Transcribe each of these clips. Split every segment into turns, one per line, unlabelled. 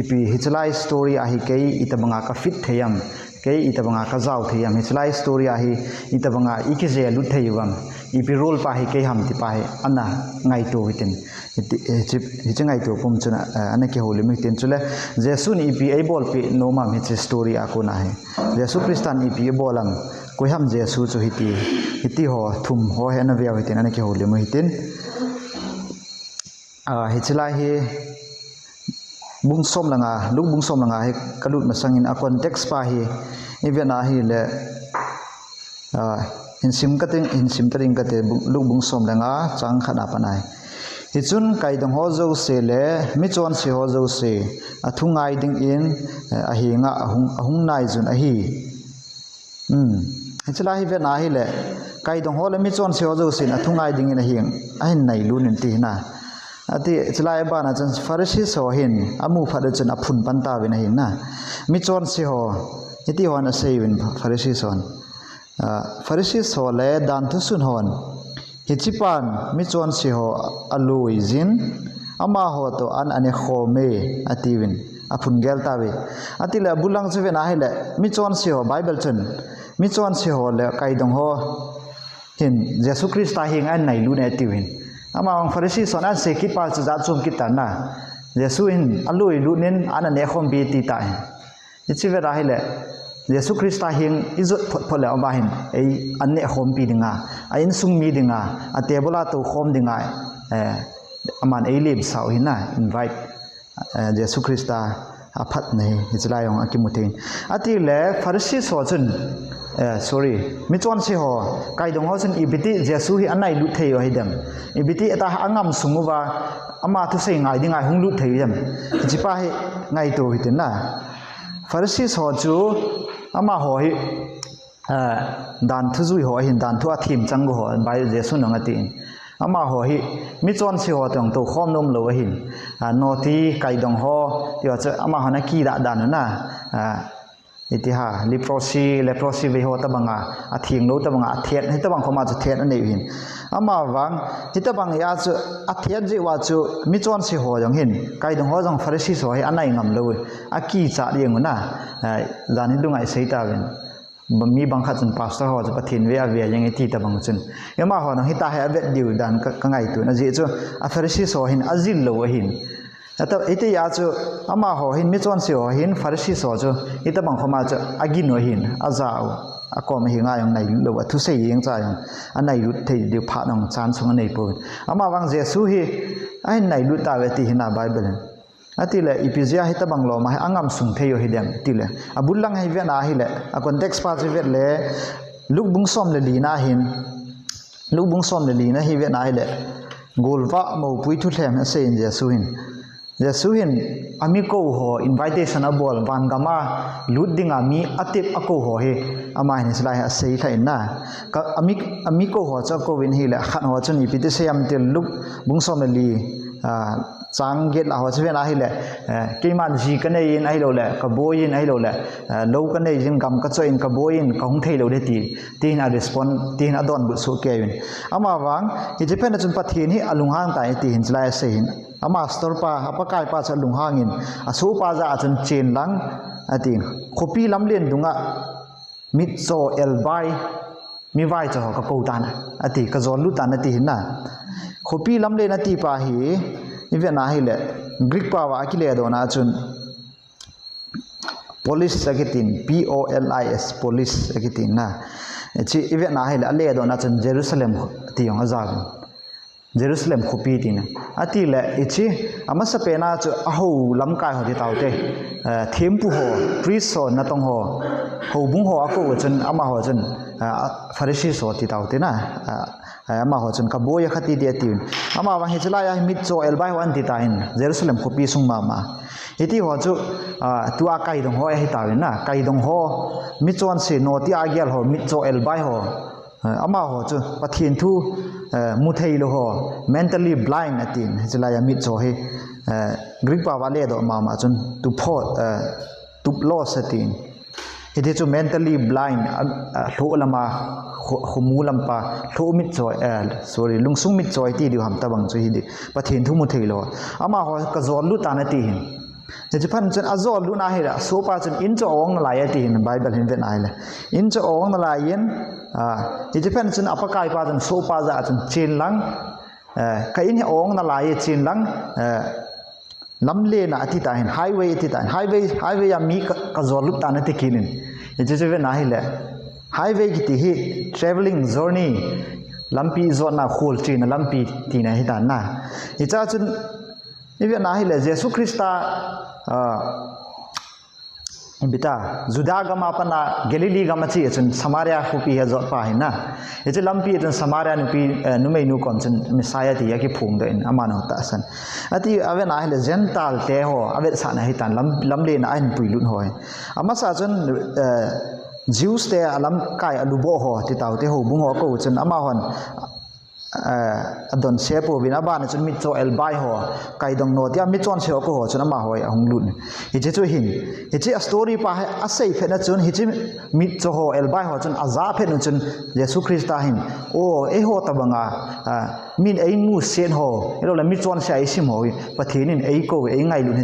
ipi hitlai story ahi kei itabanga ka fit theyam kei itabanga ka jaw theyam hitlai story ahi itabanga ikije lu theyam ipi role pa hi kei ham ti pa hi ana ngai to hitin hicingai to pum chuna ana ke holi mi tin chule jesu ni ipi ei bol pi no ma mi story akona he jesu kristan ipi bolam ko ham jesu chu hiti ho thum ho he na via hitin ana ke holi mi hitin hitlai hi bung som langa luk bung som langa he kalut masangin a context pa hi evena hi le in sim tering kate luk bung som langa chang khana panai hichun kaidong ho zo se le mi chon se ho zo se athungai ding in a hi nga ahung nai jun a hi hichla hi ve na hi le kaidong ho le mi chon se ho zo se athungai ding in a hi a hin nai lu nin ti na ati chlai ba na chan farisi so hin amu phada chan aphun pan ta win hin na mi chon se ho iti hon a sei win farisi son farisi so le dan thu sun hon hichipan mi chon se ho alui jin ama ho to an ane khome ati win aphun gel ta we ati le bulang che na hi le mi chon se ho bible chan mi chon se ho le kaidong ho hin jesu christ ta hing an nai lu ne ti win ama ang farisi sona se ki pa chu za chum ki ta na jesu in alui lu nin ana ne khom bi ti ta ichi ve ra hi le jesu krista hing izot phole aba hin ei anne khom pi dinga a in sung mi dinga a tebula to khom dinga aman ei lib sau hina invite jesu krista aphat nei hichlai ong akimutin ati le farisi so chun sorry mi chon se ho kaidong ho chun ibiti jesu hi anai lu thei hi dem ibiti ata angam sumuwa ama thu sei ngai dingai hung lu thei dem jipa hi ngai to hitin na farisi so chu ama ho hi dan thu zui ho hin dan thu a thim chang go ho bai jesu nang ati ama ho hi mi chon se ho tong to khom nom lo hin no ti kaidong ho ti cha ama hona ki da dan na itiha leprosy ve ho tabanga athing lo tabanga athet he tabang khoma chu thet ane hin ama wang hitabang ya chu athet ji wa chu mi chon se ho jong hin kaidong ho jong farisi so he anai ngam lo aki cha rieng na jani lungai seita wen mi bang kha chun pastor ho chu pathin ve avia yang ti tabang chun ema ho na hita he avet diu dan ka ngai tu na ji chu a farisi so hin azil lo hin ata ite ya chu ama ho hin mi chon se ho hin farisi so chu ita bang khoma chu agin no hin azao akom hi nga yong nai lo thu sei yeng cha yong anai lut thei de pha nong chan chung anei po ama wang jesu hi ai nai lut ta ve ti hina bible ati le epizia hi ta bang lo ma angam sung thei yo hi dem ti le abulang hi ve na hi le a context pa che ve le luk bung som le li na hin luk bung som le li na hi ve na hi le golwa mo pui thu thlem se in jesu hin jesu hin ami ko ho invitation a bol van gama lut dinga mi atip ako ho he ama hin slai a sei thain na ka ami ko ho cha ko win hi le khan ho chani pite se am tel luk bung som li chang get la ho che na hi le keiman ji ka nei in ai lo le ka boyin ai lo le lo ka nei jin gam ka choin ka boyin ka hung thei lo de ti na respond ti na don bu su ke win ama wang hi je pen chun pathin hi alung hang tai ti hin slai se hin ama store pa apakai pa cha lung hangin asu pa za chun chen lang ati khopi lam len dunga mit so el bai mi vai cho ka ko ta na ati ka zon lu ta na ti hin na khopi lam len ati pa hi even na hi le greek pa wa ki le do na chun police sakitin polis police sakitin na chi even na hi le do na chun jerusalem ti yong azag jerusalem khopi tin ati le ichi amasa pena chu aho lam kai ho di taute thempu ho priest so na tong ho bung ho ako chun ama ho chun farisi so ti taute na ama ho chun ka boya khati de tin ama wa hi chala ya mit cho el bai wan ti ta in jerusalem khopi sung ma iti ho chu tu a kai dong ho hi ta na kai dong ho mi chon se no ti a gyal ho mit cho el bai ho ama ho chu pathin thu mu thei lo ho mentally blind atin chala ya mit cho he greek pa wa le do ma chun tu pho tu loss atin iti chu mentally blind tho lama khumu lampa tho mit choi sorry lungsung mit choi ti di ham tabang chu hi di pathin thu mu thei lo ama ho ka zon lu ta na ti hin thì chỉ phần chân azol lu na hi la so pa chân in cho ong la ya tin bible hin ven ai la in cho ong la yen thì chỉ phần chân apakai pa chân so pa za chân chin lang cái in ong na la ye chin lang lam le na ati ta hin highway ati ta highway ya mi ka zol lu ta na te kinin thì chỉ ven ai la highway ki ti hi traveling journey lampi zon na khol chin na lampi ti na hi ta na hi cha chun ni ven ai la Jesus Christa bita Juda gama pana Galilee gama chi chun Samaria hupi ha zot pa hin na ye che lampi chun Samaria nu pi nu mei nu kon chun Messiah ti ya ki phum do in amano ta san ati aven ai le gental te ho avet sa na hi tan lam le na an pui lun hoi ama sa chun Jews te alam kai alubo ho ti tau te ho bung ho ko chun ama hon adon sepo bin aban chun mit cho elbai ho kai dong no tia mit chon se ko ho chun ama hoi ahung lun hi che chu hin hi che story pa a sei phe na chun hi che mit cho ho elbai ho chun aza phe nu chun Jesus Christa hin o e ho ta banga min ei mu sen ho elo la mit chon se ai sim ho pathin in ei ko ei ngai lun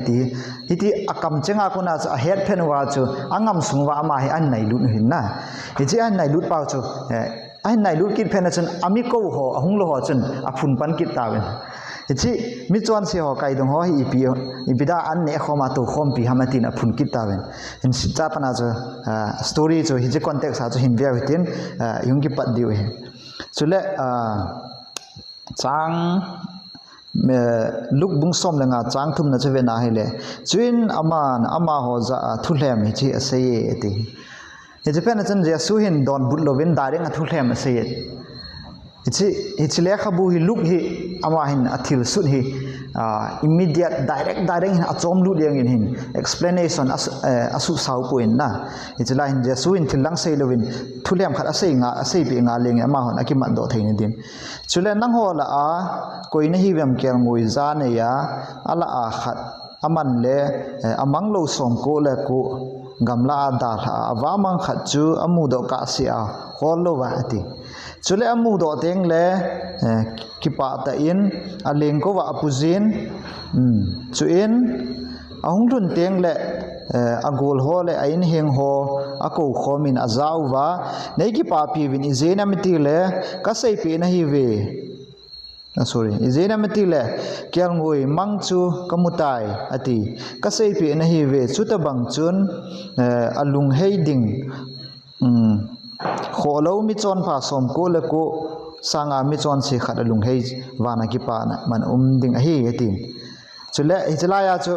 hi ti akam chenga ko na a head phe wa chu angam sungwa ama hi an nai lun hin na hi che an nai lut pa chu ai nai lut kit phe na chun ami ko ho ahung lo ho chun aphun pan kit ta wen chi mi chon se ho kai dong ho hi pi da an ne khoma to khom pi hamatin aphun kit ta wen in cha pana cho story cho hi je context ha cho hin bia hitin yung ki pat diu he chule chang luk bung som lenga chang thum na cheve na hele chuin ama ho za thulem hi chi asei ti he je pen chen je su hin don but lovin dareng thulem asei it's le khabu hi look hi ama hin athil sut hi immediate direct hin achom lu leng in hin explanation asu sau point na it's la hin jesu in thilang sei lovin thuliam khat asei nga asei bi nga leng ama hon akiman do thein din chule nang ho la a koina hi wem kel ngoi za ne ya ala a khat aman le amang lo som ko le ko gamla da tha awamang khat chu amu do ka sia hol lo wa ati chule amu do teng le kipa ta in aleng ko wa apuzin chu in ahung run teng le agol ho le ain heng ho ako khomin azau wa nei ki pa pi win izena miti le ka sei pe na hi we sorry izena miti le kyang ngoi mang chu kamutai ati ka sei pe na hi we chu ta bang chun alung hei ding kholo mi chon pha som ko le ko sanga mi chon se khat alung hei wana ki pa na man ding a hi yatin chule hijla ya chu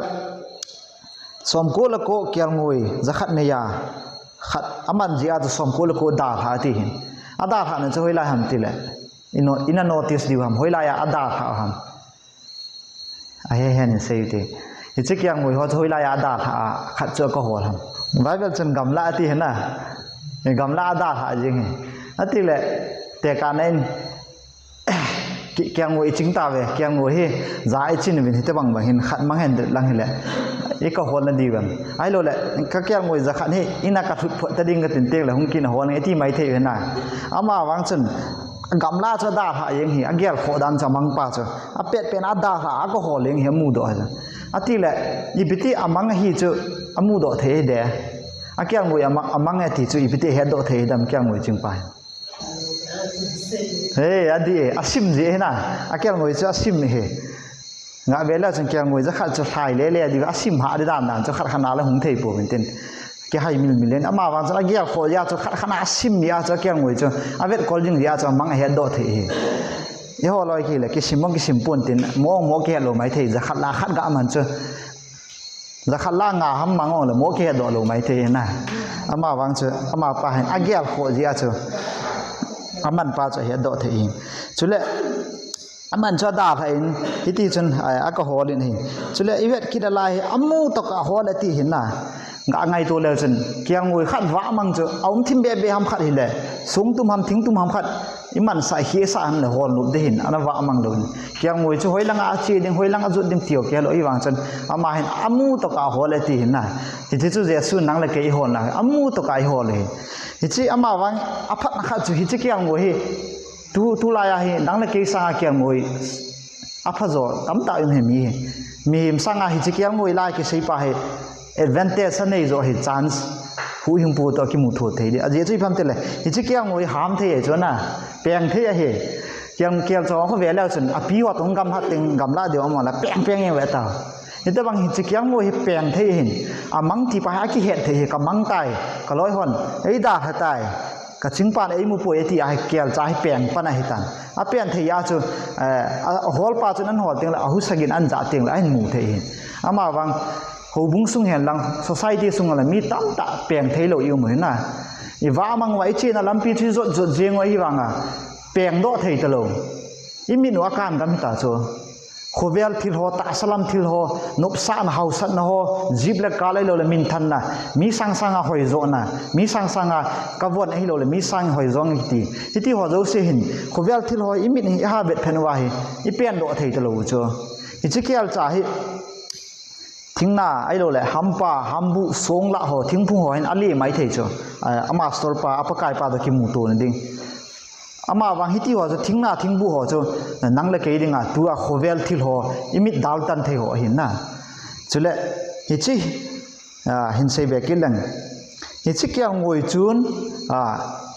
som ko le ko kyal ngoi zakhat ne ya khat aman ji a som ko le ko da tha ti hin ada tha na choi la ham ti le ina notice di ham hoila ya ada tha ham a he hen se ti hi chi kyang ngoi ho choi la ya ada tha khat cho ko hol ham bible chen gamla ti hena gamla da tha jing ati le te ka nen kyang ngoi ching ta ve kyang ngoi he za ai chin bin te bang hin khat mang hen lang hele e ka hol na di bang ai lo le ka kyang ngoi za khat he ina ka thut phot ta ding ka tin tek le hung kin hol nge ti mai the na ama wang chen gamla cho da tha yeng hi agyal kho dan cha mang pa cho a pet pen a da tha a ko hol leng he mu do ha ati le ibiti amang hi chu amu do the de akyang ngoi amang ti chu ibiti he do the dam kyang ngoi ching pa hey adi asim je na akyang ngoi chu asim he nga bela chung kyang ngoi za khat chu thai le le adi asim ha de dan dan chu khat khana la hung thei po bin ten ke hai milen ama wang cha gya kho ya chu khat khana asim ya chu kyang ngoi chu avet kol jing ya chu mang he do the he ye ho loi ki le ki simong ki sim pon tin mo ke lo mai thei za khat la khat ga man chu za khat la nga ham mang le mo ke do lo mai thei na ama wang chu ama pa han agya kho ya chu aman pa cho he do the in chule aman cho da pha in hiti chun alcohol in hin chule iwet kidala hi amu to ka hol ati hin na nga ngai to le chun kyang ngoi khat wa mang chu aum thim be be ham khat hi le sung tum ham thing tum ham khat iman sa hi sa han le hol nu de hin ana wa mang lo kyang ngoi chu hoi langa chi ding hoi langa jut ding tio ke lo i wang chan ama hin amu to ka hol ati hin na hiti chu je su nang le ke i hol na amu to ka i hol he hichi ama wang aphat na kha chu hichi kyang ngoi hi tu la ya hi dang le ke sa kyang ngoi อาพจกำตาอยู่มีสังอาหิจิเกียงงวยไล่กิสิปะให้ advantage นี่จะให้ chance หูหิมปูตัวกิมุทุเทียอาจจะช่วยพัฒน์เลยหิจิเกียงงวยหามเทียจวนน่ะเปลี่ยนเทียเหยังเกี่ยวจองเขาเวลาจนอภิวัตองกำหัดติงกำลาเดียวมาละเปลี่ยนยังเวตานี่แต่บางหิจิเกียงงวยเปลี่ยนเทียหินมังที่ไปหากิเหตุเทียกับมังตายก็ร้อยหนไอ้ดาหัดตายก็ชิงปานไอ้มุป่วยที่ไอ้เกี่ยวจะให้เปลี่ยนปานไอ้ตันเปลี่ยนเทียจูฮอลปาจนั้นหัวติงละอาหุสกินอันจ่าติงละไอ้หมูเทียอามาบางหูบุ้งสุงเห็นลัง society สุงอะไรมีตั้มตะเปลี่ยนเทียเราอยู่เหมือนน่ะอีว่ามังไว้จีน่ะลำปีที่จดเจียงไว้ที่วังอ่ะเปลี่ยนโดดเทียตลอดอีมีหนูอาการกันมิตาโจขวเวลทิลโฮตาสลัมทิลโฮนบสานเฮาสันโฮจีบเล็กกาเลยเราเลยมินทันนะมีสังสังหอยโจนะมีสังสังกบวนให้เราเลยมีสังหอยโจงอีที่หัวเราเสียหินขวเวลทิลโฮอีมินฮาเบ็ดเพนวาฮีอีเปลี่ยนโดดเทียตลอดโจอีจิเกียลจ่าฮีทิ้งหน้าไอ้เราเลยฮัมปาฮัมบุสงละหัวทิ้งพุ่งหัวเห็นอะไรไม่เทียโจอามาสตอร์ปาอัปกายปาตะกิมูตัวนั่นดิอามาวังฮิติหัวจะทิ้งหน้าทิ้งบุหัวจะนั่งเล็กเองอ่ะตัวขวเวลทิลหัวอิมิดดาวตันเทียหัวเห็นนะจุเล่ฮิจิเห็นเสียเบกิลังฮิจิเกี่ยวงวยจูน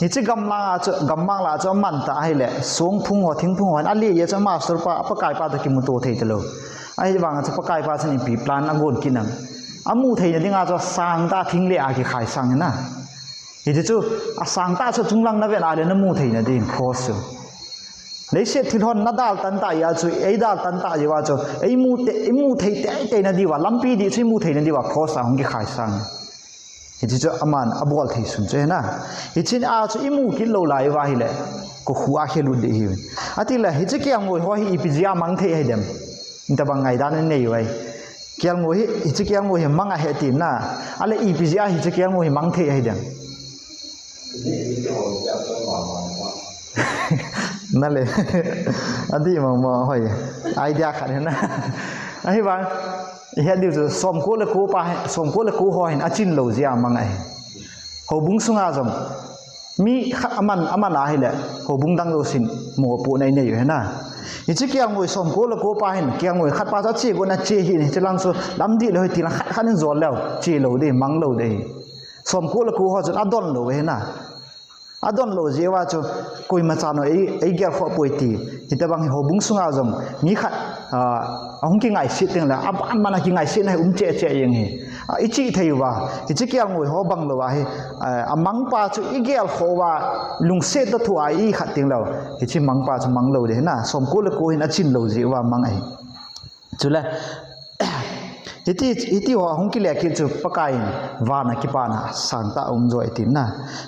ฮิจิกำลังจะกำลังละจะมันตาให้แหละสงพุ่งหัวทิ้งพุ่งหัวอะไรเยอะจะมาสตอร์ปาอัปกายปาตะกิมูตัวเทียตลอดไอ้บางจะปกายภาษาในปีพลานอังกฤษกินนั่งอามูเทียนที่งาจะสร้างตาทิ้งเลี้ยกี่ขายสังนะเดี๋ยวจู่สร้างตาจะจุงลังนั่นเป็นอะไรนั่นมูเทียนที่โคสเลยเสร็จที่ทอนนัดดาลตันตายาจู่ไอ้ดาลตันตายว่าจู่ไอ้มูเทียนนั่นดีว่าลำปีดีช่วยมูเทียนนั่นดีว่าโคสของกี่ขายสังเดี๋ยวจู่อามันอบอลที่สุดใช่ไหมเดี๋ยวจู่จู่ไอ้มูกินโลลายว่าฮิเลก็ขัวเขลุดดีอยู่อาทิตย์ละเดี๋ยวจู่เกี่ยงมวยหัวอีพิจิอามังเทียให้เดิมนี่แต่บางไงด้านนี้ไว้เกี่ยงมวยฮิจิเกี่ยงมวยมังอาเหตินะอะไรอีพิจิอาฮิจิเกี่ยงมวยมังเทียให้เดิมนั่นเลยอันที่มองหอยไอเดียขัดเห็นนะไอ้บางเห็นดิวจะสมกู้เลยกู้ไปสมกู้เลยกู้หอยอาจินโลจีอามังไอหัวบุ้งสุงอาจมมีอามันอะไรเลยหัวบุ้งดังโลสินหมูปูในเนี่ยอยู่เห็นนะอีกเกี่ยงมวยสมกู้เลยกู้ไปเห็นเกี่ยงมวยขัดปาจะเชี่ยกูน่ะเชี่ยหินจะลังสุลำดีเลยทีละขัดนี่จอดแล้วเชี่ยโลดีมังโลดีสมกู้เลยกู้เขาจะอดอนโลเห็นนะอดอนโลจีว่าจะคุยมาจานไอ้เกี่ยวกับป่วยตีที่แต่บางหัวบุ้งสุงอาจมมีขัดหงกิงไงสิติงละอันมันกิงไงสินะเจ๊ยังไงอีจีเทียว่าอีจีเกี่ยงมวยหัวบังโลว่ามังป้าจะอีเกี่ยวกับว่าลุงเสดตัวไอ้ขัดติงแล้วอีจีมังป้าจะมังโลเดนะสมกู้เลยกู้เห็นอาจินโลจีว่ามังไอ้จุเลยอีที่หัวหงกิเลกิจุปะกายินวานะกิปานะสังตาจอยตินนะ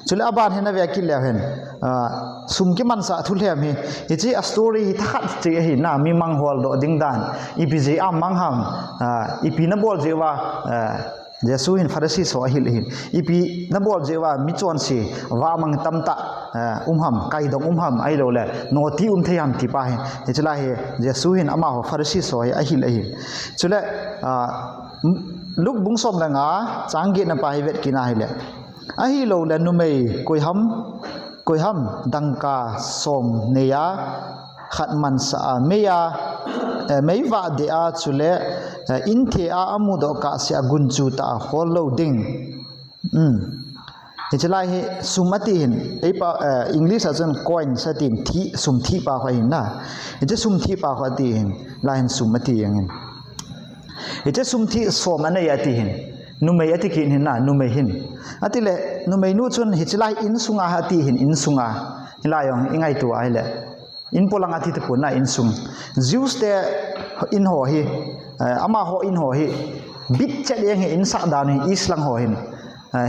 จุเลยอบานเห็นนะเวกิเลเห็นสุมกิมันสะทุเรียมฮีอีจีสตอรี่ทัดเจียหินนะมีมังหัวโดดิ้งดานอีพีเจียมังหังอีพีนับบอลเจียว่าเจสุหินฟาริสีสวะหิลหินอีพีนับบอลเจียว่ามิจวนสีว่ามังตั้มตะหัมไก่ดงหัมไอโลเลโนตีเทียมที่ไปเจลาเฮเจสุหินอามาหัวฟาริสีสวะหิลหินจุเลยลูกบุ้งสมละงาจางกินไปเวทกินอะไรเลยไอฮิโลเลนุเมย์กุยฮัมดังกาสมเนียขัดมันสะเมียไม่ว่าเดียจุเลอินเทียอามุดอกาเสียกุนจูตาฮอลโลดิ้งเห็นจะไล่สุมาตินไอ้ปะอังกฤษอาจารย์คอยน์สตินที่สุมที่ปากหินนะเห็นจะสุมที่ปากติหินไล่สุมาติอย่างเงี้ยเห็นจะสุมที่สมอันไหนยติหินนุเมยติกินหินนะนุเมหินอัติเลนุเมนูชนเห็นจะไล่อินสุงอาหติหินอินสุงอาไล่ยังยังไงตัวไอ้เลอินโพลังอาทิตย์ปุ่นนะอินสุงจิวส์เตอินหัวฮีอามาหัวอินหัวฮีบิดเจดีย์อินสักดานี่อิสลังหัวหิน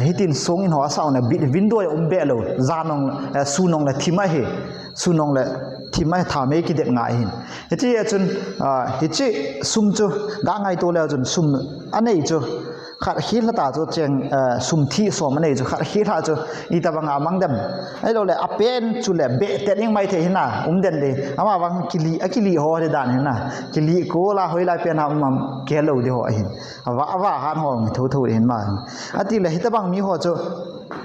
ฮิตินสงอินหัวสาวเนี่ยบิดวินโดว์เบลโลจานงสูนงเลยทิมะฮีสูนงเลยทิมะทำให้กิเด็กง่ายหินฮิติจนฮิติซุมจูกางไงตัวแล้วจนซุมอันนี้จูขัดขีดละตาจูเจงซุมที่สมอันนี้จูขัดขีดละจูอีตาบังอามังเดมไอ้เราเลยอเปนจูเลยเบะเต็นยังไม่เทหินนะเด่นเลยอามาบังกิลีหัวเดดานหินนะกิลีโกลาหอยลายเป็นอามัมเกลูดีหัวหินว่าหันหัวทุ่เห็นมาอาทิเลยฮิตาบังมีหัวจู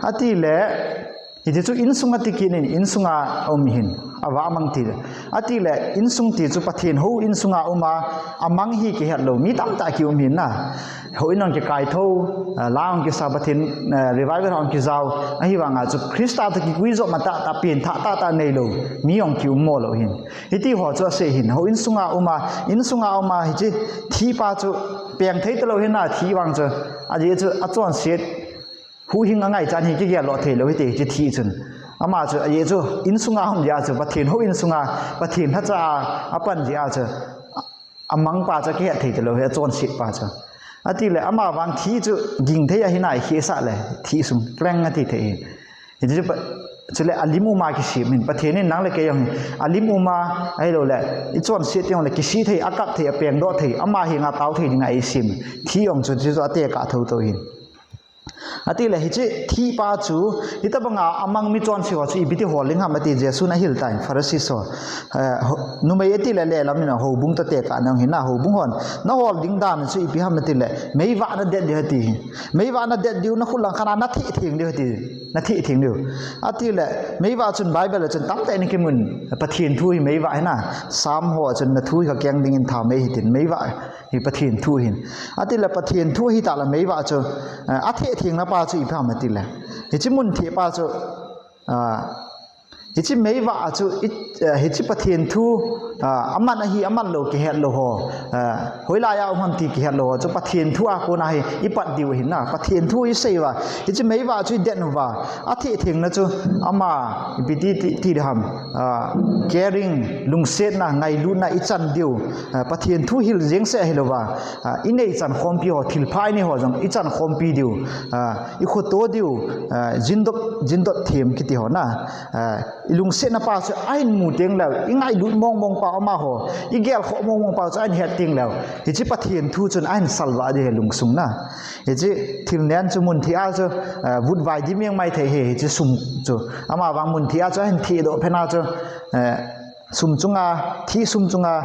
อาทิเลย ฮิจิจูอินสุงอติกินินอินสุงอาอมหินอาวามังตีอติเลอินสุงตีจูปะเทียนหูอินสุงอาอุมาอามังฮีกิฮัดโลมีตั้มตากิอมหินนะหูอินองกิกายทูลาองกิซาปะเทียนรีไวเวอร์องกิซาวอหิวังอาจูคริสตาตะกิกุยโซมาตาตาเปลี่ยนตาเนโลมีองกิอุมโมโลหินฮิติหัวจูเสหินหูอินสุงอาอุมาฮิจิทีปาจูเปียงเทตโลหินนะทีวังจูอาจิจูอาจวนเสียหูหิงง่ายจันหิกิเกียรอเทโลหิติจิทีจุนอามาจูอาจูอินสุงอาหุ่นยาจูปะเทียนหูอินสุงอาปะเทียนทัจจาอาปันยาจูอามังปาจะเกียรติโลหิจวนสิปาจูอาทิเลยอามาวังทีจูยิงเทียหินายเขียสะเลยทีสุงแกล้งอาทิเทียฮิจิจะเลยอาลิมูมากิสิมินปะเทียนนี่นังเลยเกยองอาลิมูมาไอ้โลเลยอีจวนเสียที่ยองเลยกิสิเทียอากับเทียเปียงโดเทียอามาหิงอาเต้าเทียยังไงสิมที่ยองจูจิจูอาเตียกาทูตัวหินอาทิเลยฮิจิที่ป้าจูฮิตบังอามังมิจวนสิวาจูอีบิติหัวลิงหามาติเจสุนะฮิลไตฟาร์ซิโซนุเมยติเลยเลยลำนี้นะหูบุ้งตะเตะกันยังเห็นนะหูบุ้งหอนนะหัวลิงดานจูอีบิหามาติเลยไม่ว่านะเด็ดเดียวตีไม่ว่านะเด็ดเดียวนะคุณหลังขนาดนัทที่ทิ้งเดียวตีนัทที่ทิ้งเดียวอาทิเลยไม่ว่าจนไบเบิลจนตั้งแต่นี่กิมุนปะเทียนทุยไม่ว่านะสามหัวจนนัทุยกับแกงดิ่งทำไม่หินไม่ว่าฮิปะเทียนทุยหินอาทิเลยปะเทียนทุยฮิตาละไม่ว่าจูอาทิทิ้งนะป้าจูอีพามาติเลยฮิจิมุนที่ป้าจูฮิจิไม่ว่าจูฮิจิปะเทียนทุอามันนะฮีอามันโลกิเฮลโลโฮหอยลายาอุมันตีกิเฮลโลจูปะเทียนทุอากูนะฮีอีปัดดิวหินนะปะเทียนทุอีเสว่าฮิจิไม่ว่าจูเด็ดนว่าอาทิทิ้งนะจูอามาอีปิติที่ทำcaring ลุงเซนนะไงลุนะอีจันดิวปะเทียนทุฮิลเจงเสฮิลว่าอินเอจันคอมพิโอทิลพายนี่หัวจงอีจันคอมพิดิวอีขุดโตดิวจินดเทียมคิดที่หัวนะลุงเซนนะป้าจะไอ้หมูเตียงแล้วอีไงลุมองป้าออกมาหัวอีเกลขมองป้าจะไอ้เห็ดเตียงแล้วฮิจิปะเทียนทุจนไอ้สัลวะเดลุงสุงนะฮิจิทิลเนียนจุมุนที่อาจะวุดวายดิเมียงไม่เทฮิจิสุมจูอามาบางมุนที่อาจะเห็นที่โดเพนาจะสุมจุงอาที่สุมจุงอา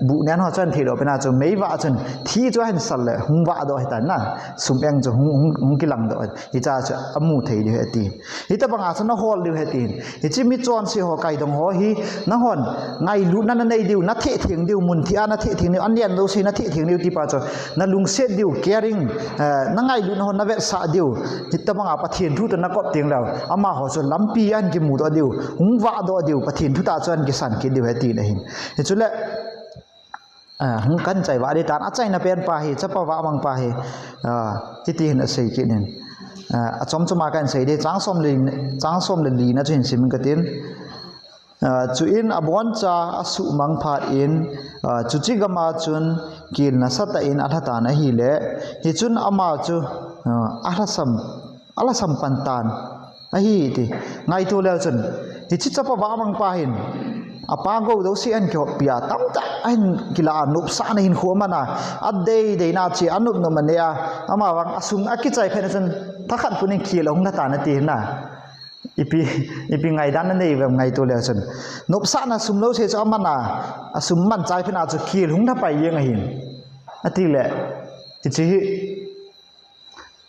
บุเนียนหัวจันที่เราเป็นอาจจะไม่ว่าจันที่จะเห็นสัลเลยหุงว่าดอยแต่น่ะสุมเองจะหุงกิลังดอยฮิจ้าจะอมูเทียดีเหตีฮิตาบางอาจจะน่าฮอลดีเหตีฮิจิมิจวนสิหัวไก่ดงหัวฮีน่าฮอนไงลุนั่นในดิวนัทเทียงดิวมุนที่อานัทเทียงดิวอันเดียนเราสินัทเทียงดิวที่ป้าจะนั่นลุงเสดดิว caring นั่งไงลุนหัวนับเวสาดิวฮิตาบางอาปะเทียนทุตนักกบเตียงแล้วอามาหัวจะล้ำปีอันกิมูดดิวหุงว่าดดิวปะเทียนทุตาจวนกิสันคิดดีไว้ตีนะหินเหตุจุดละหงกันใจว่าได้ตานอาใจน่ะเป็นปาหิจะปะวะมังปาหิที่ตีเห็นสิ่งกินนี่จอมจะมากันสิ่งเดียจ้างส้มเลยลีนะจุนสิมันก็ตีนจุอินอบวนจ่าอสุมังพาอินจุจิกมาจุนกินนะสัตอินอัฐตานะฮิเลฮิจุนอามาจุอัลสัมปันตานอะฮีติไงตัวแล้วจุนฮิจิจะปะวะมังปาหินapa go do si an kyo pia tam ta an kila anup sa na hin khoma na adei de na chi anup no mania ama wang asung akichai phen chen thakhat punin khilong na ta na ti na ipi ngai dan na nei wem ngai to le chen nup sa na sum lo se cha ma na asum man chai phen a chu khil hung tha pai yeng a hin ati le ti chi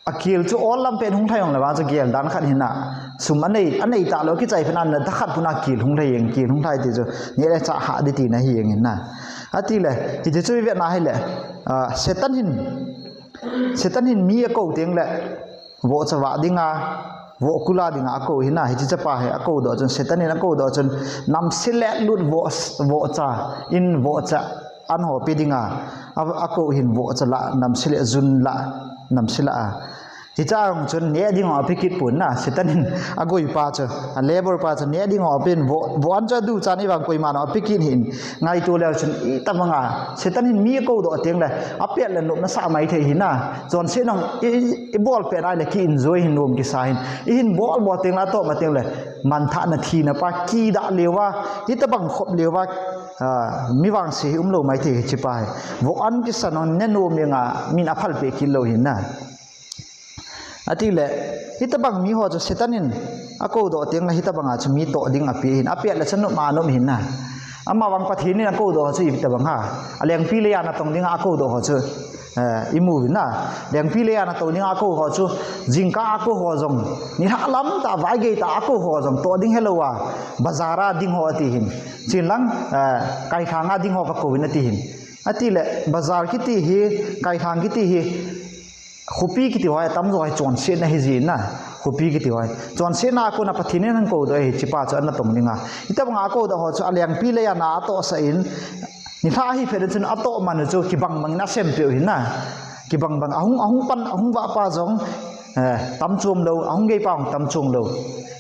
akil chu all lam pen hung thayong la wa chu gel dan khat hina sum anei ta lo ki chai phanan na takhat puna kil hung thayeng kil hung thai ti chu ni le cha ha di ti na hi yeng na ati le ti chu vet na hai le setan hin mi ko teng le wo cha wa dinga wo kula dinga ko hina hi cha pa he ko do chun setan hin ko do chun nam sile lut wo cha in wo cha an ho pi dinga ako hin wo cha la nam sile zun la nam sila hichang chun ne ding o pikit pun na sitanin agoi pa cha labor pa cha ne ding o pin wo an cha du cha ni bang koi ma no pikit hin ngai tu le chun i tamanga sitanin mi ko do teng le apet le nup na sa mai the hin na jon se nong i bol pe dai le ki enjoy hin nom ki sa hin i hin bol bo teng la to ma teng le man tha na thi na pa ki da lewa hi ta bang khop lewa mi wang si lo mai the chi pa wo an ki sa non ne nom le nga min aphal pe ki lo hin na ati le hitabang mi ho cho setanin ako do teng la hitabanga chu mi to ding api hin apet la chanu ma no hin na ama wang pathin ni ako do chu hitabang ha aleng pi le ya na tong ding ako do ho chu อิมูวินนะเลี้ยงพี่เลี้ยนะตัวนี้อากูหัวชูจิงก้าอากูหัวจงนี่ฮักล้ำตาไว้เกยตาอากูหัวจงตัวดิ้งเฮลัวบาซาราดิ้งหัวตีหินจินลังไก่ขางดิ้งหัวกับกูวินตีหินอันที่เละบาซาร์คิดที่ฮีไก่ขางคิดที่ฮีขุปีคิดที่ว่าตั้มจะให้จวนเสียนให้จีนนะขุปีคิดที่ว่าจวนเสียนอากูนับทิ้งนั่นกูด้วยจิป้าจะอันนั้นตรงนี้งาอิตาบังอากูตัวหัวชูเลี้ยงพี่เลี้ยนะตัวเสียนนี่ถ้าให้เพื่อนฉันอัตโตมันจะคิบังบังน่าเซมเปียวหินนะคิบังบังอาหุงปันอาหุงว่าป้าจงตำจุ่มเราอาหุงเกยปังตำจุ่มเรา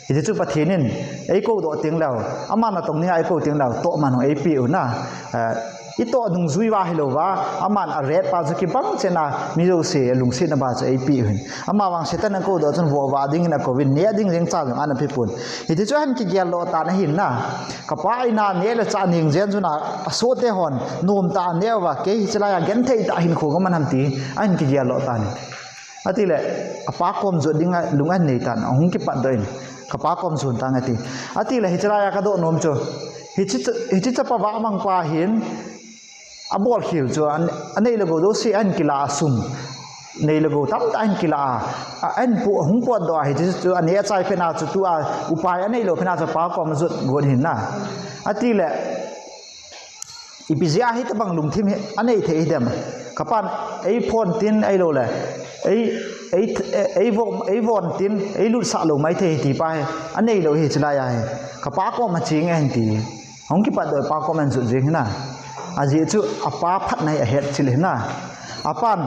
ที่จะจุดประเทศนี่ไอ้กูโดดเตียงแล้วอามันตรงนี้ไอ้กูเตียงแล้วโตมันของไอ้เปียวนะอีโตดุงซุยว่าให้เราว่าอามันอาเรศป้าจะคิบังเจน่ะมีเราเสียลุงเสียนบ้าจะไอ้เปียวหินอามาวังเสร็จนั่นกูโดดจนวัวว่าดิ้งนะกูวินเนี้ยดิ้งเลี้ยงจ้าอย่างอันนั้นพิปุนที่จะให้กิจยาโลตานะหินนะกับป้าไอ้นานเนี้ยละจ้าหนิงเจนจุน่ะโซเตหอนนูมตาเนี้ยว่าเกย์จะลายอย่างเงี้ยเทยตาหินขู่ก็มันทำตีอันกิจยาโลตานี่อันที่แหละป้าคมจุดดิ้งลุงอันนี้ตันอาหุงกิปัดด้วยกับป้าคมจุดตั้งที่อันที่แหละฮิจลายกระโดดนมจูฮิจิจะป้าว่ามังป้าหินอบอลขิวจูอันนี้เราก็ดูสิอันกีฬาสุ่มในเราก็ทำอันกีฬาอันผู้หุ่นปวดตัวฮิจิจูอันนี้ใจเป็นอาจุดตัวอุปายอันนี้เราเป็นอาจจะป้าคมจุดกดหินนะอันที่แหละอีพิเซียฮิตบังลุงทิมอันนี้เทเดมกับปานไอ้พอนตินไอ้โลเลยไอ้วอนตินไอ้ลุดสะโลไม่เทตีไปอันนี้เราเห็นจะได้ยังกับป้าก็มาจริงไงทีห้องกี่ปัดโดยป้าก็มันสุดจริงนะอาจจะจู่ป้าพัดในเหตุสิเลยนะปาน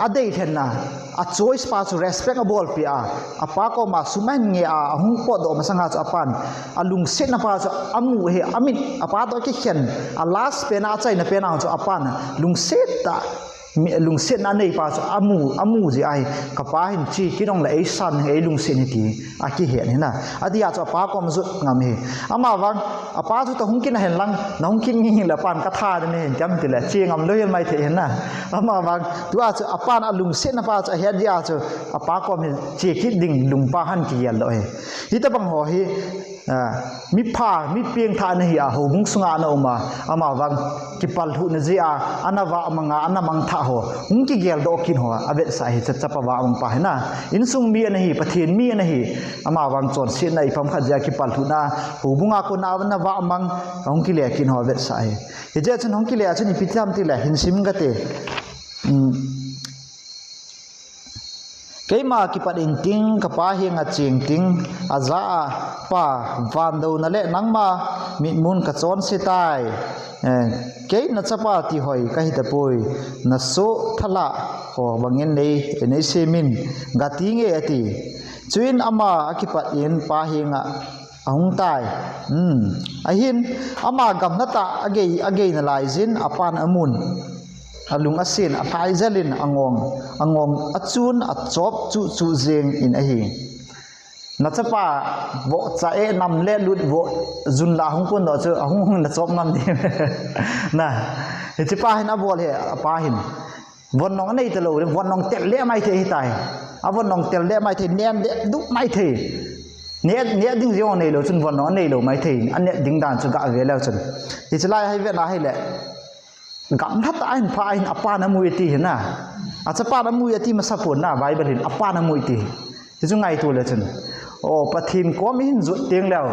อดีตเห็นนะช่วยสปาร์ respectable ปีป้าก็มาสุมันเงียห้องปอดออกมาสังหารปานลุงเส้นป้าจะอามูเฮอามิดป้าตัวกี่เขียนlast เป็นอาใจนะเป็นอาจะปานลุงเส้นตาลุงเส้นนั่นเองป้าจะอามูจีไอกับป้าเห็นชีคิดองเลยไอ้สันไอ้ลุงเส้นที่กี่เห็นเห็นนะที่อาจจะป้าก็มาสุดงามเฮมาวังป้าทุกตัวห้องกินเห็นลังน้องกินงี้แหละปานกระทาเนี่ยเห็นจำติแหละเชียงอำเลยไม่เห็นนะมาวังตัวอาจจะปานลุงเส้นป้าจะเห็นที่อาจจะป้าก็มีเชียคิดดิ่งลุงป้าหันกี่ยันเลยที่ตะบังหัวเฮมิพามิเพียงทานเฮียหูมุงสงานออกมาวังกิปัลทุนจีอันนั้นว่ามังอันนั้นมังท่าหัวมุงกี่เกลดอกกินหัวอเวสายจะจับว่ามังป่านะอินซุงมีอันนี้ปะเทียนมีอันนี้มาวังจนเสียในพมขัดยากิปัลทุนาหูมุงอาคนอาวันนั้นว่ามังห้องกิเลกินหัวเวสายเฮ้ยเจ้าฉันห้องกิเลฉันพิจารณาที่แหละหินซิมกันเตkeima kipat inting kapahing at chingting aza pa vandaw na le nangma mitmun kachon sitai kei na chapa ti hoi kahitapoi na so thala ho bangin nei enei semin gatinge ati chuin ama akipat in pahinga ahung tai ahin ama gamnata agei na laizin apan amun alung asin apai jalin angom achun achop chu jeng in ahi na chapa bo cha e nam le lut bo jun la hong kun do chu ahung na chop nam di na he chipa hin abol he apa hin von nong nei te lo von nong tel le mai the hi tai a von nong tel le mai the nen le du mai the ne ding jong nei lo chun von nong nei lo mai the an ne ding dan chu ga ve la chun hi chlai hai ve na hai le gam that ai fa ai apa na mui ti na a chapa na mui ti ma sapon na bible hin apa na mui ti ti chu ngai tu le chen o pathin ko mi hin zu teng law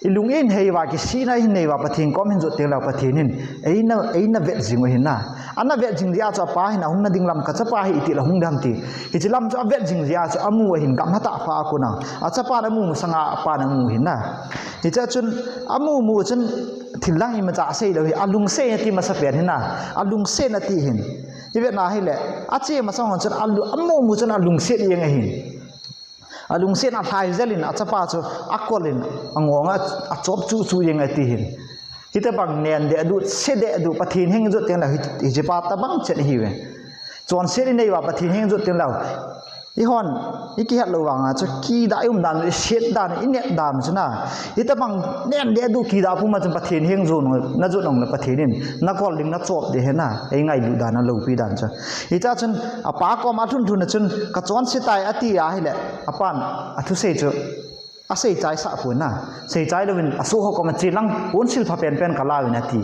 ilung in hei wa ki si na hin nei wa pathin ko min zu teng law pathin hin ei na vet jing hin na ana vet jing dia cha pa hin hung na ding lam ka chapa hi ti la hung dam ti hi chi lam cha vet jing dia cha amu hin gam hata fa ko na a chapa na mu sanga apa na mu hin na hi cha chun amu mu chun thilang i ma cha sei lo hi alung se ti ma sa pen hin na alung se na ti hin ti vet na hi le a che ma sa hon chun alu amu mu chun alung se yeng hin alung se na thai zelin a chapa chu akolin angonga a chop chu yeng ti hin kita bang nen de adu se de adu pathin heng zu teng la hi je pa ta bang chet hi we chon se ni nei wa pathin heng zu teng la i hon i ki hat lo wang a chu ki da dan set dan i net dam chuna ita bang nen de adu ki da pu ma chun pathin heng zu na zu nong la pathin in na kol ling na chop de he na ei ngai lu dan na lo pi dan cha ita chun a pa ko ma thun thun na chun ka chon se tai ati a hi le apan a thu se chu a sei chai sa pu na sei chai lo win a so ho ko ma chi lang pon sil pha pen kala win ati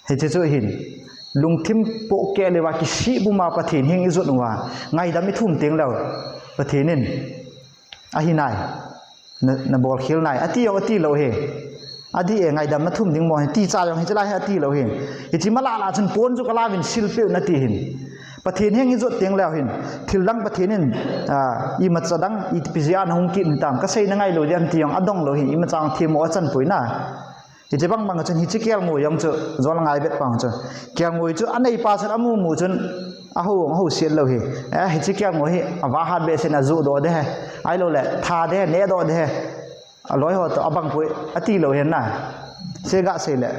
he che chu hin ลุงทิมโปเกเลยว่ากิสิบุมาประเทศเฮงอิจุดว่าไงดำไม่ทุ่มเตียงแล้วประเทศนินอาหินายนบอลเขียวนายอติยองอติเราเฮอดีไงดำมาทุ่มเตียงมองตีจ่ายองเฮจะไล่อติเราเฮอิจิมาลาลาจนปนจุกลาวินศิลปินาทีหินประเทศเฮงอิจุดเตียงแล้วหินทิลลังประเทศนินอีมัดจะดังอีพิจารณาหงกินตามก็ใช่นังไงโลยันตียองอดองเราหินอีมัดจางทีมอจันปุยน่ะฮิจิบังบังจนฮิจิเกียงมวยยังจะจวนงายเบ็ดปังจะเกียงมวยจะอันไหนป้าจะอามูมูจนอาหูเสียเราหิฮิจิเกียงมวยว่าฮัดเบสน่ะจูโดเด้ไอโลแหละทาเด้เนโดเด้ร้อยหัวตัวบังปุยอติเราเห็นน่ะเสกะเสแหละ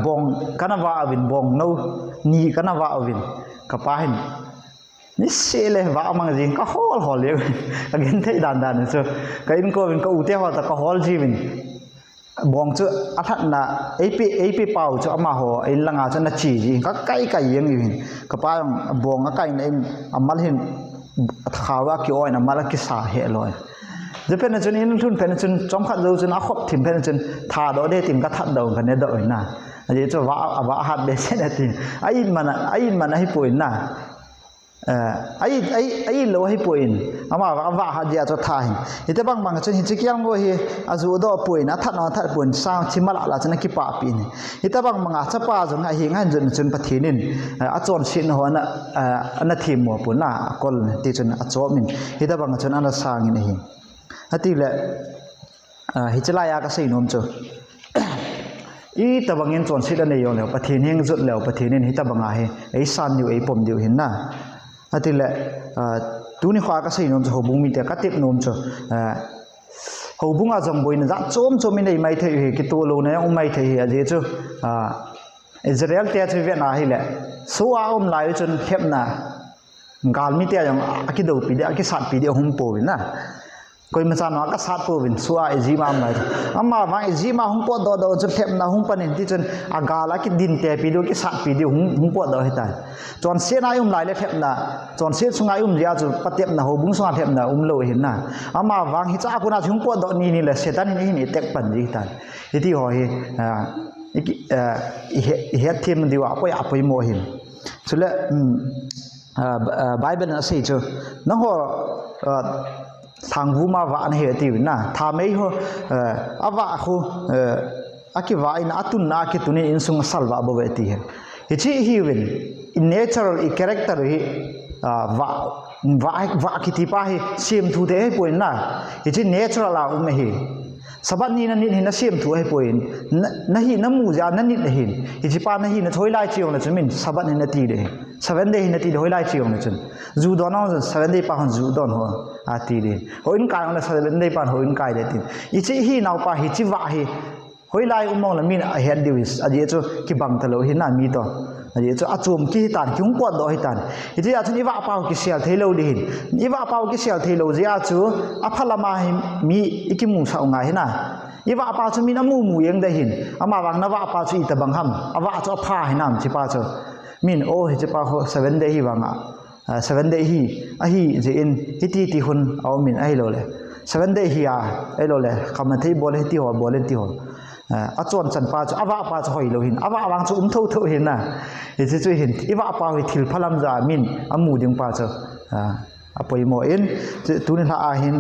บงกันนว่าวินบงโนนี่กันนว่าวินกับป้าเห็นนี่เสเลยว่ามังจริงก็ฮอลเลยกันเทดันนี่จ้ะก็อินโควินก็อุเทหัวตะก็ฮอลจีวินบองจะอัฐน่ะเอพีเป่าจะอามาหัวไอ้ลังอาจะน่ะจีจีก็ไก่ยังอยู่ก็ป้าบองก็ไก่เนี่ยอามาเห็นข่าวว่าเกี่ยวไอ้น่ะมาแล้วกิสาเหตุเลยจะเป็นจนอินทุนเป็นจนจอมขัดเราจนอาคบถิ่มเป็นจนทาดอเดติมก็ทัดเดากันเนี่ยเดาอินน่ะอันนี้จะว่าหัดเบสเนี่ยทีไอ้มันให้ป่วยน่ะไอ้โลให้ป่วยอามาว่าหัดยาจะทายอิตาบังจนหินจิกยังโมเฮอาจูดอป่วยนะทัดนอนทัดป่วยสร้างชิมาละจนกิปาปีนอิตาบังจะป้าจนไอ้หิงหันจนปฏินินอาจอนชินหัวน่ะอันนั้นทีมหัวปุ่นน่ะกอลตีจนอาจอมินอิตาบังจนอันนั้นสร้างนี่หิฮัตติแหละฮิจลายากสินอมจ้ะอีตะบังเงินจวนสิดในยองแล้วประเทศเฮงจุดแล้วประเทศนี้ฮิตะบังอาเฮไอ้ซันอยู่ไอ้ปมเดียวเห็นน่ะฮัตติแหละตูนี่ข้ากสินอมจ้ะหบุงมีแต่กัดเต็บนอมจ้ะหบุงอาจงบอยน่ะจะโจมไม่ได้ไม่เทยกิตัวโลเนี่ยไม่เทยอะไรจ้ะอิสราเอลเตะที่เวียดนามฮิแหละสู้เอาไล่จนเข้มน่ะกาลมีเตะยังอากิดูปีเดียอากิสัตปีเดียวหุ่มโปวินน่ะก็มันจะนักสัตว์ตัววินสัวไอจีมาไม่ได้อามาว่าไอจีมาหุ่มปวดโดนจนเทปน่ะหุ่มปนินที่จนอากาศละกิดินเตะปีเดียวกิสัตปีเดียวหุ่มปวดโดนให้ตายจนเสียนายไล่เลยเทปน่ะจนเสียสุงายเดียวจุดปฏิบัติน่ะหุ่มสุงายเทปน่ะโลเห็นน่ะอามาว่าฮิจ้าคนน่ะหุ่มปวดโดนนี่แหละเสียตันนี่เตะปันจีตายที่หอยเฮ็ดทีมดีว่าไปโมหินสุดแล้วไบเบิลน่ะสิจ้ะน้องหัวทางวูมาว่าอันเหตุวินะทำให้เขาอาว่าเขาอากิว่าอินอัตุนอากิตุนีอินสุงสัลว่าบ่เวทีเหตุที่ฮิวินอินเนเจอรัลอีคาแรคเตอร์ฮิว่าคิดที่ป้าฮิเสียมทุเดให้ป่วยน่ะเหตุที่เนเจอรัลเราไม่ฮิสบัดนี้นั่นนี่น่ะเสียมทุให้ป่วยนั่นฮิน้ำมูจานั่นนี่เลยเหตุที่ป้านั่นฮิน่ะถอยไล่เชียวน่ะจนมินสบัดนี่นาทีเลย7 day นาทีถอยไล่เชียวน่ะจนจูดอนเอาจน7 day ป้าหันจูดอนหัวอาทีเดียหอยนกายอันนั้น7 day ป้าหอยนกายเด็ดอีเจ้าฮีน่าป้าฮิจิว่าฮิหอยไล่มองแล้วมีเห็นดิวิสอันนี้จะกิบังตะโลหินน่ะมีต่ออันนี้จะอาจมกี่ตันคิงปวดดอยตันอีเจ้าอาจจะนี่ว่าป้ากิเสียเทโลดิหินนี่ว่าป้ากิเสียเทโลเจ้าจูอภัลมามีอีกิมุงสาวงายน่ะอีว่าป้าจะมีน้ำมูยังได้หินอามาวังน้ำว่าป้าจะอีตะบังห้ำอาว่าจะผ้าให้น้ำที่ป้าจะมินโอ้ที่ป้าเขา7 day วัง7 day ฮีจะอินที่คนเอามินไอ้โลเลย7 day ฮีไอ้โลเลยคำนั้นที่บอลที่หัวบอลที่หัวอาจวนสันป้าจะอาว่าป้าจะหอยโลหินอาว่าวังจะเท่าหินน่ะที่จะหินอีว่าป้าหิทิลพลัมจามินอามูดิงป้าจะไปโมอินตุนิลาหิน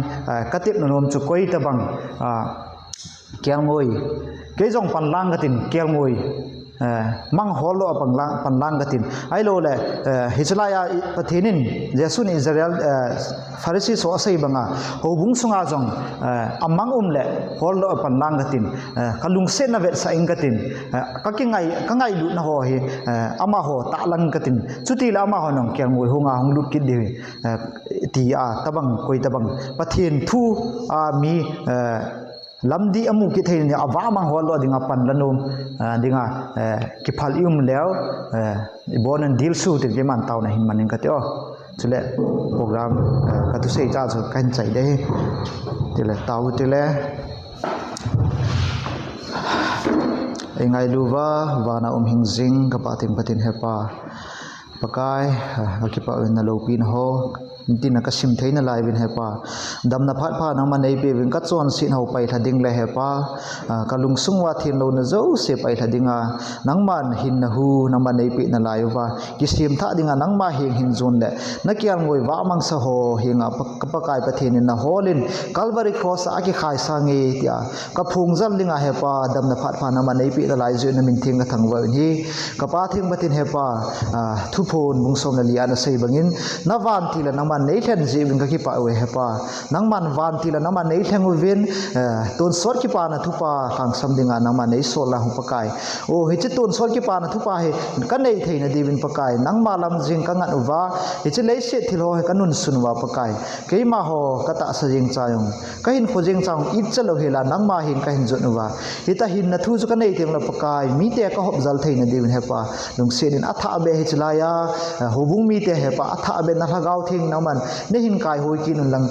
กัดติบนนมจุกอยตะบังเกียงมวยเกี่ยงปันล่างกตินเกียงมวยมังฮอลโลปันล่างกตินไอโลเลยฮิจลายประเทศนินเจสุนอิสราเอลฟาริสีโซอาศัยบังหูบุงสุงอาจงมังเลยฮอลโลปันล่างกตินกลุงเซนเวสอิงกตินก็ไงลุนะหัวเฮอามาหัวตะลังกตินสุดที่ละอามาหัวนองเกียงมวยหงาหงลุดกิดเดียวตีตะบังคุยตะบังประเทศทูมีลำดีอามุกิเทนเนี่ยอาว่ามังหัวล้อดิ่งปันละนุ่มดิ่งกิพัลยุมแล้วบอนันดีลสูติเจมันเตาหน่ะหินมันยังกัดอ๋อจุเล่โปรแกรมกัตุเซจ้าจุกันใจได้จุเล่เตาจุเล่ไอ้ไงลูว่าวานาหิงซิงกับปาติมปตินเฮปา pakai akipa na lopin ho tin na kasim theina lai bin hepa dam na phat pha nang man ei pe bin ka chon sin ho pai thading le hepa kalung sungwa thin lo na zo se pai thadinga nang man hin na hu nang man ei pe na lai wa kisim tha dinga nang ma heng hin zon le na kyang ngoi wa mang sa ho hinga pakai pa thin na holin calvary cross a ki khai sangi tia ka phung jal linga hepa dam na phat pha nang man ei pe na lai zu na min thing ka thang wa ni ka pa thing batin hepa thu phon bung som na lian sei bangin na van ti la nang man nei thlen ji bin ka ki pa we hepa nang man van ti la nang man nei thlengu vin ton sor ki pa na thu pa thang sam dinga nang man nei sol la hu pakai o hi chi ton sor ki pa na thu pa he ka nei theina di bin pakai nang ma lam jing ka ngat uwa hi chi lei se thilo he ka nun sun wa pakai ke ma ho ka ta sa jing chayong ka hin kho jing chang it chalo hela nang ma hin ka hin jot nuwa hi ta hin na thu ju ka nei theng la pakai mi te ka hop zal theina di bin hepa lung se din atha be hi chlaya hobung mi te hepa atha be na lagaw thing na man ne hin kai hoi ki nun lang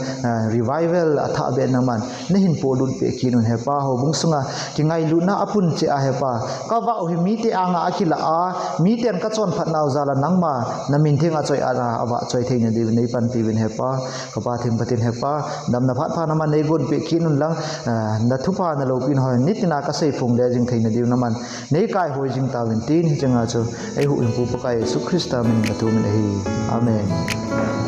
revival atha be na man ne hin polun pe ki nun hepa hobung sunga ki ngai lu na apun che a hepa ka wa hi mi te anga akila a mi ten ka chon phat naw zala nangma na min thing a choi ara awa choi thein di nei pan pi bin hepa ka pa thim patin hepa dam na phat pha na man nei gon pe ki nun lang na thu pha na lo pin hoi nitina ka sei phung le jing thein di na man nei kai hoi jing ta win tin changa chu ai hu in pu pakai su krista min ka tu min hi amen